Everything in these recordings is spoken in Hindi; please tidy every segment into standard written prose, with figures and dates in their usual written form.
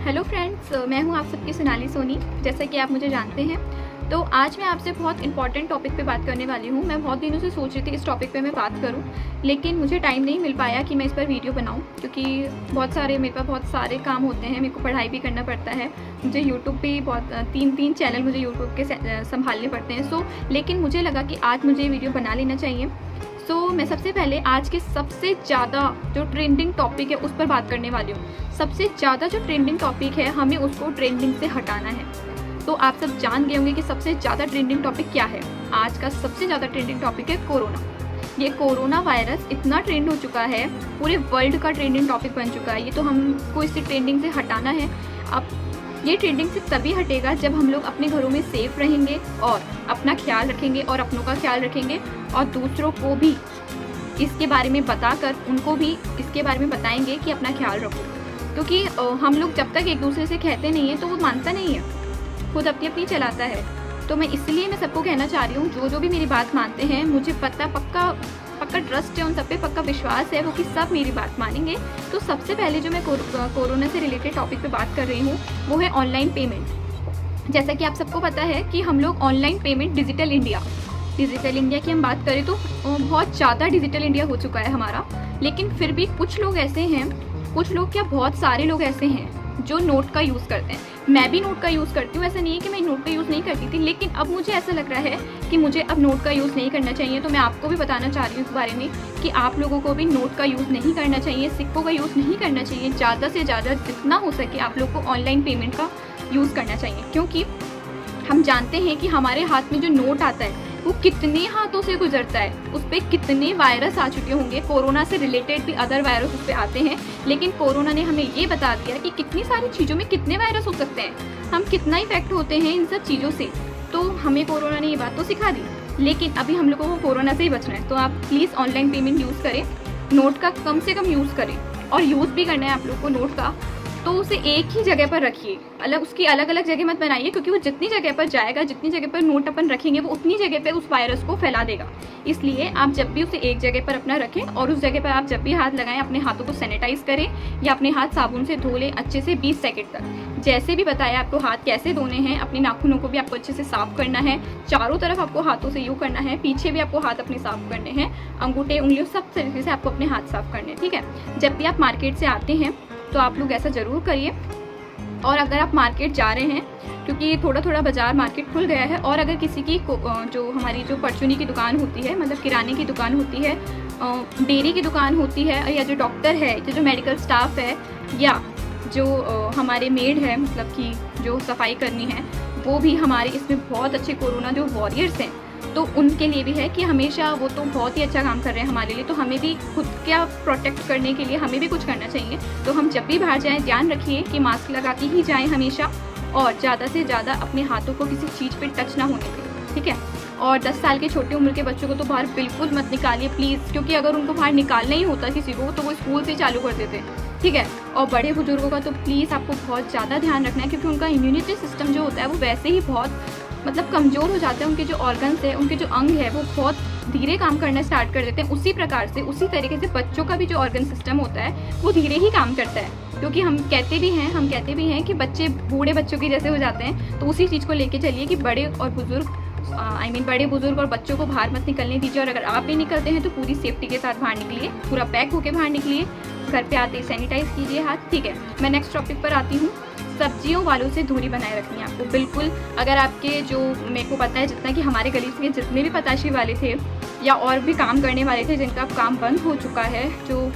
हेलो फ्रेंड्स, मैं हूं आप सबकी सोनाली सोनी। जैसा कि आप मुझे जानते हैं, तो आज मैं आपसे बहुत इंपॉर्टेंट टॉपिक पे बात करने वाली हूं। मैं बहुत दिनों से सोच रही थी इस टॉपिक पे मैं बात करूं, लेकिन मुझे टाइम नहीं मिल पाया कि मैं इस पर वीडियो बनाऊं, क्योंकि मेरे पास बहुत सारे काम होते हैं। मेरे को पढ़ाई भी करना पड़ता है, मुझे यूट्यूब पे बहुत तीन चैनल मुझे यूट्यूब के संभालने पड़ते हैं। लेकिन मुझे लगा कि आज मुझे वीडियो बना लेना चाहिए। मैं सबसे पहले आज के सबसे ज़्यादा जो ट्रेंडिंग टॉपिक है उस पर बात करने वाली हूँ। सबसे ज़्यादा जो ट्रेंडिंग टॉपिक है, हमें उसको ट्रेंडिंग से हटाना है। तो आप सब जान गए होंगे कि सबसे ज़्यादा ट्रेंडिंग टॉपिक क्या है। आज का सबसे ज़्यादा ट्रेंडिंग टॉपिक है कोरोना। ये कोरोना वायरस इतना ट्रेंड हो चुका है, पूरे वर्ल्ड का ट्रेंडिंग टॉपिक बन चुका है। ये तो हमको इसी ट्रेंडिंग से हटाना है। अब ये ट्रेंडिंग से तभी हटेगा जब हम लोग अपने घरों में सेफ रहेंगे और अपना ख्याल रखेंगे और अपनों का ख्याल रखेंगे, और दूसरों को भी इसके बारे में बताकर उनको भी इसके बारे में बताएंगे कि अपना ख्याल रखो। क्योंकि हम लोग जब तक एक दूसरे से कहते नहीं हैं तो वो मानता नहीं है, खुद अपनी अपनी चलाता है। तो मैं इसलिए मैं सबको कहना चाह रही हूँ, जो भी मेरी बात मानते हैं, मुझे पक्का ट्रस्ट है, उन सब पे पक्का विश्वास है वो कि सब मेरी बात मानेंगे। तो सबसे पहले जो मैं कोरोना से रिलेटेड टॉपिक पे बात कर रही हूँ वो है ऑनलाइन पेमेंट। जैसा कि आप सबको पता है कि हम लोग ऑनलाइन पेमेंट डिजिटल इंडिया की हम बात करें तो बहुत ज़्यादा डिजिटल इंडिया हो चुका है हमारा। लेकिन फिर भी कुछ लोग बहुत सारे लोग ऐसे हैं जो नोट का यूज़ करते हैं। मैं भी नोट का यूज़ करती हूँ, ऐसा नहीं है कि मैं नोट का यूज़ नहीं करती थी, लेकिन अब मुझे ऐसा लग रहा है कि मुझे अब नोट का यूज़ नहीं करना चाहिए। तो मैं आपको भी बताना चाह रही हूँ इस बारे में कि आप लोगों को भी नोट का यूज़ नहीं करना चाहिए, सिक्कों का यूज़ नहीं करना चाहिए। ज़्यादा से ज़्यादा जितना हो सके आप लोग को ऑनलाइन पेमेंट का यूज़ करना चाहिए, क्योंकि हम जानते हैं कि हमारे हाथ में जो नोट आता है वो कितने हाथों से गुजरता है, उस पर कितने वायरस आ चुके होंगे। कोरोना से रिलेटेड भी अदर वायरस उस पर आते हैं, लेकिन कोरोना ने हमें ये बता दिया कि कितनी सारी चीज़ों में कितने वायरस हो सकते हैं, हम कितना इफेक्ट होते हैं इन सब चीज़ों से। तो हमें कोरोना ने ये बात तो सिखा दी, लेकिन अभी हम लोगों को कोरोना से ही बचना है। तो आप प्लीज़ ऑनलाइन पेमेंट यूज़ करें, नोट का कम से कम यूज़ करें, और यूज़ भी करना है आप लोग को नोट का, तो उसे एक ही जगह पर रखिए। उसकी अलग अलग जगह मत बनाइए, क्योंकि वो जितनी जगह पर जाएगा, जितनी जगह पर नोट अपन रखेंगे, वो उतनी जगह पे उस वायरस को फैला देगा। इसलिए आप जब भी उसे एक जगह पर अपना रखें, और उस जगह पर आप जब भी हाथ लगाएं, अपने हाथों को सैनिटाइज करें या अपने हाथ साबुन से धो लें अच्छे से 20 सेकंड तक। जैसे भी बताया आपको हाथ कैसे धोने हैं, अपने नाखूनों को भी आपको अच्छे से साफ करना है, चारों तरफ आपको हाथों से यूँ करना है, पीछे भी आपको हाथ अपने साफ करने हैं, अंगूठे उंगलियों सब तरीके से आपको अपने हाथ साफ करने हैं। ठीक है, जब भी आप मार्केट से आते हैं तो आप लोग ऐसा ज़रूर करिए। और अगर आप मार्केट जा रहे हैं, क्योंकि थोड़ा थोड़ा बाजार मार्केट खुल गया है, और अगर किसी की जो हमारी जो परचूनी की दुकान होती है, मतलब किराने की दुकान होती है, डेयरी की दुकान होती है, या जो डॉक्टर है, जो मेडिकल स्टाफ है, या जो हमारे मेड है, मतलब कि जो सफाई करनी है, वो भी हमारे इसमें बहुत अच्छे कोरोना जो वॉरियर्स हैं, तो उनके लिए भी है कि हमेशा वो तो बहुत ही अच्छा काम कर रहे हैं हमारे लिए। तो हमें भी खुद क्या प्रोटेक्ट करने के लिए हमें भी कुछ करना चाहिए। तो हम जब भी बाहर जाएं, ध्यान रखिए कि मास्क लगा के ही जाएं हमेशा, और ज़्यादा से ज़्यादा अपने हाथों को किसी चीज़ पे टच ना होने दें। ठीक है, और 10 साल के छोटी उम्र के बच्चों को तो बाहर बिल्कुल मत निकालिए प्लीज़, क्योंकि अगर उनको बाहर निकालना ही होता किसी को तो वो स्कूल से चालू कर देते। ठीक है, और बड़े बुजुर्गों का तो प्लीज़ आपको बहुत ज़्यादा ध्यान रखना है, क्योंकि उनका इम्यूनिटी सिस्टम जो होता है वो वैसे ही बहुत कमज़ोर हो जाते हैं। उनके जो ऑर्गन्स है, उनके जो अंग है, वो बहुत धीरे काम करना स्टार्ट कर देते हैं। उसी प्रकार से, उसी तरीके से बच्चों का भी जो ऑर्गन सिस्टम होता है वो धीरे ही काम करता है, क्योंकि हम कहते भी हैं कि बच्चे बूढ़े बच्चों के जैसे हो जाते हैं। तो उसी चीज़ को लेके चलिए कि बड़े बुजुर्ग और बच्चों को बाहर मत निकलने दीजिए। और अगर आप भी निकलते हैं तो पूरी सेफ्टी के साथ बाहर निकलिए, पूरा पैक होके बाहर निकलिए, घर पे आते ही सैनिटाइज कीजिए हाथ। ठीक है, मैं नेक्स्ट टॉपिक पर आती हूँ। सब्जियों वालों से दूरी बनाए रखनी है आपको बिल्कुल। अगर आपके जो, मेरे को पता है जितना कि हमारे गली के जितने भी पताशी वाले थे या और भी काम करने वाले थे जिनका काम बंद हो चुका है, जो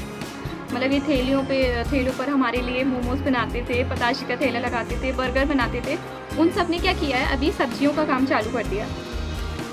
मतलब ये थैलियों पर हमारे लिए मोमोज बनाते थे, पताशी का थैला लगाते थे, बर्गर बनाते थे, उन सब ने क्या किया है, अभी सब्जियों का काम चालू कर दिया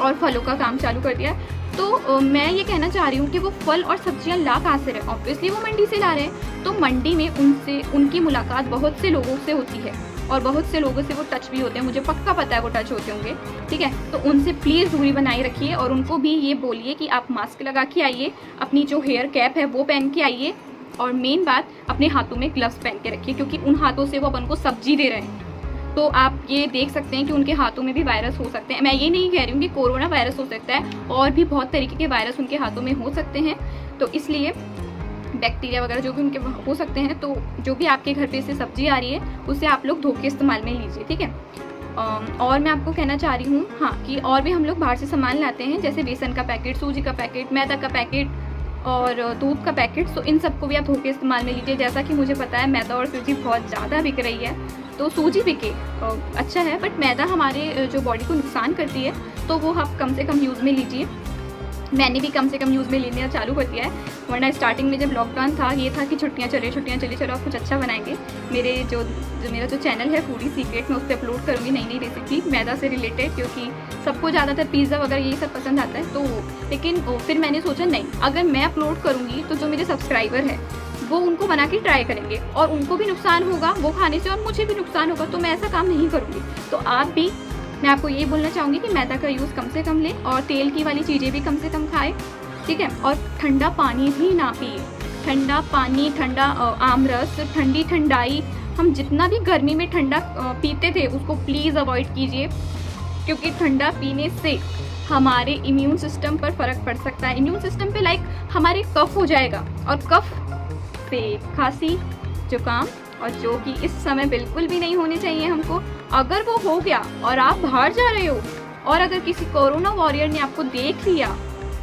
और फलों का काम चालू कर दिया। तो मैं ये कहना चाह रही हूँ कि वो फल और सब्जियाँ ला कहाँ से रहे, ऑब्वियसली वो मंडी से ला रहे हैं। तो मंडी में उनकी मुलाकात बहुत से लोगों से होती है, और बहुत से लोगों से वो टच भी होते हैं, मुझे पक्का पता है वो टच होते होंगे। ठीक है, तो उनसे प्लीज़ दूरी बनाए रखिए, और उनको भी ये बोलिए कि आप मास्क लगा के आइए, अपनी जो हेयर कैप है वो पहन के आइए, और मेन बात अपने हाथों में ग्लव्स पहन के रखिए, क्योंकि उन हाथों से वो अपन को सब्जी दे रहे हैं। तो आप ये देख सकते हैं कि उनके हाथों में भी वायरस हो सकते हैं। मैं ये नहीं कह रही हूँ कि कोरोना वायरस हो सकता है, और भी बहुत तरीके के वायरस उनके हाथों में हो सकते हैं। तो इसलिए बैक्टीरिया वगैरह जो भी उनके हो सकते हैं। तो जो भी आपके घर पे से सब्जी आ रही है उसे आप लोग धो के इस्तेमाल में लीजिए, ठीक है। और मैं आपको कहना चाह रही हूँ हाँ कि और भी हम लोग बाहर से सामान लाते हैं, जैसे बेसन का पैकेट, सूजी का पैकेट, मैदा का पैकेट और दूध का पैकेट। तो इन सबको भी आप धो के इस्तेमाल में लीजिए। जैसा कि मुझे पता है मैदा और सूजी बहुत ज़्यादा बिक रही है, तो सूजी बिके अच्छा है, बट मैदा हमारे जो बॉडी को नुकसान करती है, तो वो आप कम से कम यूज़ में लीजिए। मैंने भी कम से कम यूज़ में लेना चालू कर दिया है, वरना स्टार्टिंग में जब लॉकडाउन था ये था कि छुट्टियाँ चली चलो आप कुछ अच्छा बनाएंगे। मेरा जो चैनल है फूडी सीक्रेट, मैं उस पर अपलोड करूँगी नई नई रेसिपी मैदा से रिलेटेड, क्योंकि सबको ज़्यादातर पिज़्ज़ा वगैरह यही सब पसंद आता है। तो लेकिन फिर मैंने सोचा नहीं, अगर मैं अपलोड करूँगी तो जो मेरे सब्सक्राइबर है वो उनको बना के ट्राई करेंगे और उनको भी नुकसान होगा वो खाने से और मुझे भी नुकसान होगा, तो मैं ऐसा काम नहीं करूँगी। तो आप भी, मैं आपको ये बोलना चाहूँगी कि मैदा का यूज़ कम से कम लें और तेल की वाली चीज़ें भी कम से कम खाएं, ठीक है। और ठंडा पानी भी ना पिए, ठंडा पानी, ठंडा आमरस, ठंडी ठंडाई, हम जितना भी गर्मी में ठंडा पीते थे उसको प्लीज़ अवॉइड कीजिए, क्योंकि ठंडा पीने से हमारे इम्यून सिस्टम पर फ़र्क पड़ सकता है। इम्यून सिस्टम पे लाइक हमारे कफ हो जाएगा, और कफ से खांसी, जुकाम, और जो कि इस समय बिल्कुल भी नहीं होने चाहिए हमको। अगर वो हो गया और आप बाहर जा रहे हो और अगर किसी कोरोना वॉरियर ने आपको देख लिया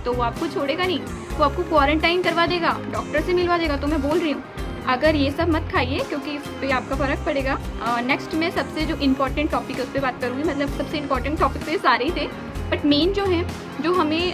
तो वो आपको छोड़ेगा नहीं, वो आपको क्वारंटाइन करवा देगा, डॉक्टर से मिलवा देगा। तो मैं बोल रही हूँ अगर ये सब मत खाइए, क्योंकि इस पर आपका फ़र्क पड़ेगा। नेक्स्ट में सबसे जो इम्पोर्टेंट टॉपिक है उस पर बात करूँगी, मतलब सबसे इम्पोर्टेंट टॉपिक तो ये सारे ही थे, बट मेन जो है जो हमें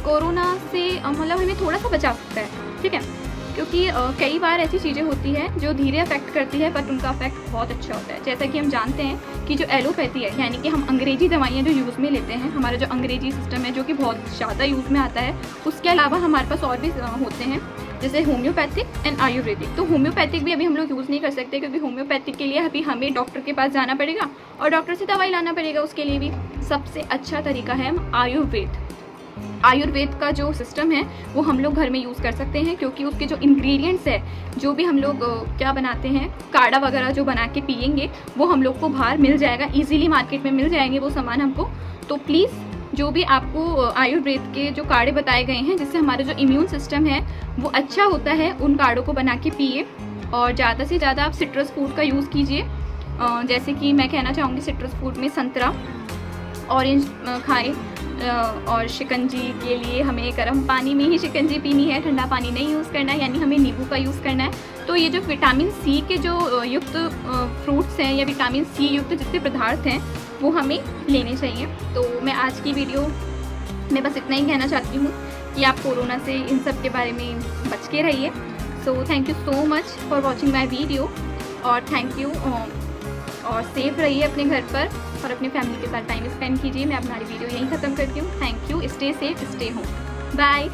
कोरोना से मतलब हमें थोड़ा सा बचा सकता है, ठीक है। क्योंकि कई बार ऐसी चीज़ें होती हैं जो धीरे अफेक्ट करती है, बट उनका अफेक्ट बहुत अच्छा होता है। जैसा कि हम जानते हैं कि जो एलोपैथी है, यानी कि हम अंग्रेजी दवाइयाँ जो यूज़ में लेते हैं, हमारा जो अंग्रेजी सिस्टम है जो कि बहुत ज़्यादा यूज़ में आता है, उसके अलावा हमारे पास और भी होते हैं, जैसे होम्योपैथिक एंड आयुर्वेदिक। तो होम्योपैथिक भी अभी हम लोग यूज़ नहीं कर सकते, क्योंकि होम्योपैथिक के लिए अभी हमें डॉक्टर के पास जाना पड़ेगा और डॉक्टर से दवाई लाना पड़ेगा। उसके लिए भी सबसे अच्छा तरीका है आयुर्वेद। आयुर्वेद का जो सिस्टम है वो हम लोग घर में यूज़ कर सकते हैं, क्योंकि उसके जो इंग्रेडिएंट्स है, जो भी हम लोग क्या बनाते हैं, काढ़ा वगैरह जो बना के पियेंगे, वो हम लोग को बाहर मिल जाएगा, इजीली मार्केट में मिल जाएंगे वो सामान हमको। तो प्लीज़ जो भी आपको आयुर्वेद के जो काढ़े बताए गए हैं जिससे हमारा जो इम्यून सिस्टम है वो अच्छा होता है, उन काढ़ों को बना के पिए। और ज़्यादा से ज़्यादा आप सिट्रस फ्रूट का यूज़ कीजिए, जैसे कि मैं कहना चाहूँगी सिट्रस फ्रूट में संतरा, ऑरेंज खाएँ। और शिकंजी के लिए हमें गर्म पानी में ही शिकंजी पीनी है, ठंडा पानी नहीं यूज़ करना है, यानी हमें नींबू का यूज़ करना है। तो ये जो विटामिन सी के जो युक्त फ्रूट्स हैं या विटामिन सी युक्त जितने पदार्थ हैं वो हमें लेने चाहिए। तो मैं आज की वीडियो में बस इतना ही कहना चाहती हूँ कि आप कोरोना से इन सब के बारे में बच के रहिए। So thank you so much for watching my video, और थैंक यू, और सेफ रहिए अपने घर पर और अपने फैमिली के साथ टाइम स्पेंड कीजिए। मैं अपनी वीडियो यहीं ख़त्म करती हूँ। Thank you, stay safe, stay home, bye.